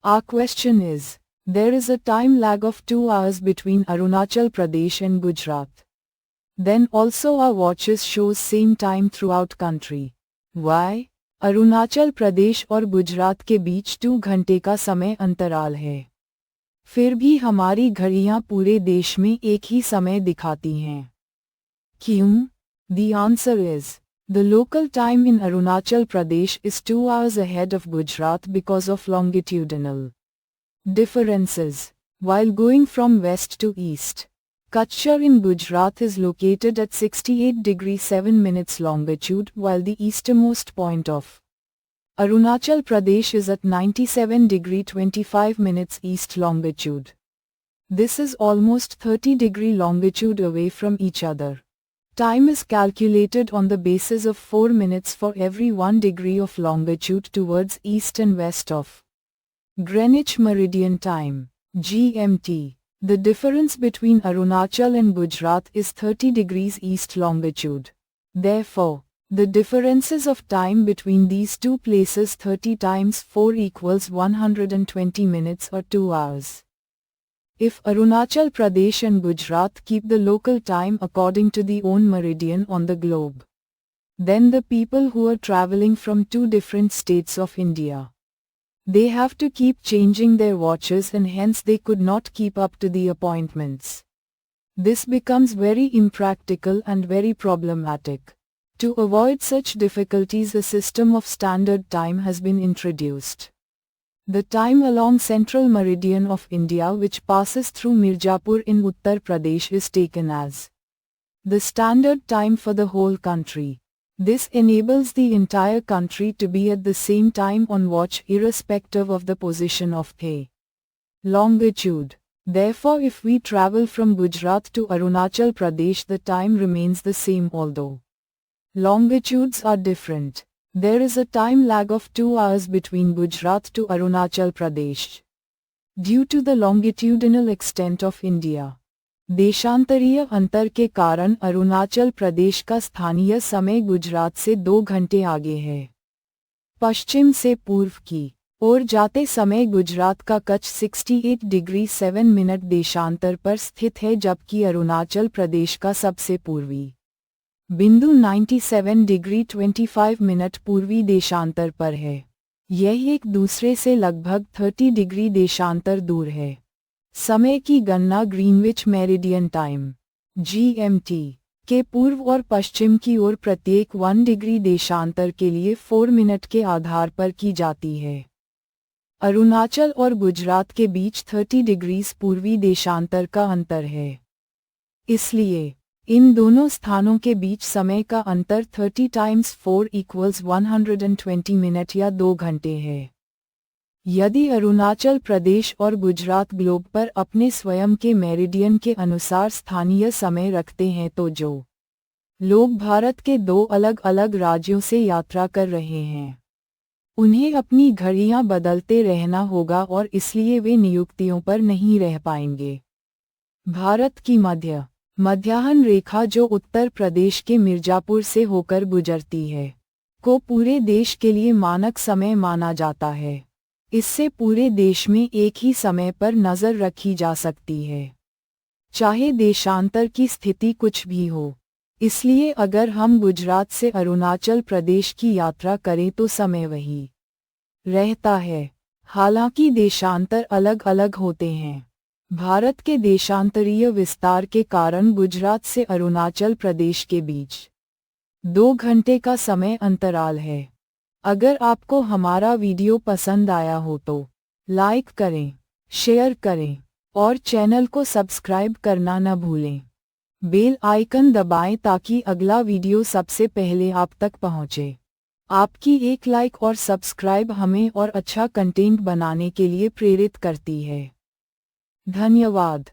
Our question is, there is a time lag of 2 hours between Arunachal Pradesh and Gujarat. Then also our watches shows same time throughout country. Why? Arunachal Pradesh और गुजरात के बीच 2 घंटे का समय अंतराल है। फिर भी हमारी घड़ियां पूरे देश में एक ही समय दिखाती हैं। क्यों? The answer is, the local time in Arunachal Pradesh is 2 hours ahead of Gujarat because of longitudinal differences. While going from west to east, Kachchar in Gujarat is located at 68 degrees 7 minutes longitude while the easternmost point of Arunachal Pradesh is at 97 degrees 25 minutes east longitude. This is almost 30 degree longitude away from each other. Time is calculated on the basis of 4 minutes for every 1 degree of longitude towards east and west of Greenwich Meridian Time, GMT. The difference between Arunachal and Gujarat is 30 degrees east longitude. Therefore, the differences of time between these two places 30 times 4 equals 120 minutes or 2 hours. If Arunachal Pradesh and Gujarat keep the local time according to the own meridian on the globe, then the people who are traveling from 2 different states of India, they have to keep changing their watches and hence they could not keep up to the appointments. This becomes very impractical and very problematic. To avoid such difficulties, a system of standard time has been introduced. The time along central meridian of India which passes through Mirzapur in Uttar Pradesh is taken as the standard time for the whole country. This enables the entire country to be at the same time on watch irrespective of the position of the longitude. Therefore, if we travel from Gujarat to Arunachal Pradesh, the time remains the same although longitudes are different. There is a time lag of 2 hours between Gujarat to Arunachal Pradesh. Due to the longitudinal extent of India, देशांतरीय अंतर के कारण अरुणाचल प्रदेश का स्थानीय समय गुजरात से 2 घंटे आगे है। पश्चिम से पूर्व की ओर जाते समय गुजरात का कच्छ 68 डिग्री 7 मिनट देशांतर पर स्थित है जबकि अरुणाचल प्रदेश का सबसे पूर्वी बिंदु 97 डिग्री 25 मिनट पूर्वी देशांतर पर है। यह एक दूसरे से लगभग 30 डिग्री देशांतर दूर है। समय की गणना ग्रीनविच मेरिडियन टाइम (GMT) के पूर्व और पश्चिम की ओर प्रत्येक 1 डिग्री देशांतर के लिए 4 मिनट के आधार पर की जाती है। अरुणाचल और गुजरात के बीच 30 डिग्रीज पूर्वी देशांतर का अंतर है। इसलिए इन दोनों स्थानों के बीच समय का अंतर 30 टाइम्स 4 इक्वल्स 120 मिनट या 2 घंटे है। यदि अरुणाचल प्रदेश और गुजरात ग्लोब पर अपने स्वयं के मेरिडियन के अनुसार स्थानीय समय रखते हैं तो जो लोग भारत के 2 अलग अलग राज्यों से यात्रा कर रहे हैं उन्हें अपनी घड़ियां बदलते रहना होगा और इसलिए वे नियुक्तियों पर नहीं रह पाएंगे। भारत की मध्याह्न रेखा जो उत्तर प्रदेश के मिर्जापुर से होकर गुजरती है को पूरे देश के लिए मानक समय माना जाता है। इससे पूरे देश में एक ही समय पर नज़र रखी जा सकती है, चाहे देशांतर की स्थिति कुछ भी हो। इसलिए अगर हम गुजरात से अरुणाचल प्रदेश की यात्रा करें तो समय वही रहता है, हालांकि देशांतर अलग अलग होते हैं। भारत के देशांतरीय विस्तार के कारण गुजरात से अरुणाचल प्रदेश के बीच 2 घंटे का समय अंतराल है। अगर आपको हमारा वीडियो पसंद आया हो तो लाइक करें, शेयर करें और चैनल को सब्सक्राइब करना न भूलें। बेल आइकन दबाएं ताकि अगला वीडियो सबसे पहले आप तक पहुंचे। आपकी एक लाइक और सब्सक्राइब हमें और अच्छा कंटेंट बनाने के लिए प्रेरित करती है। धन्यवाद।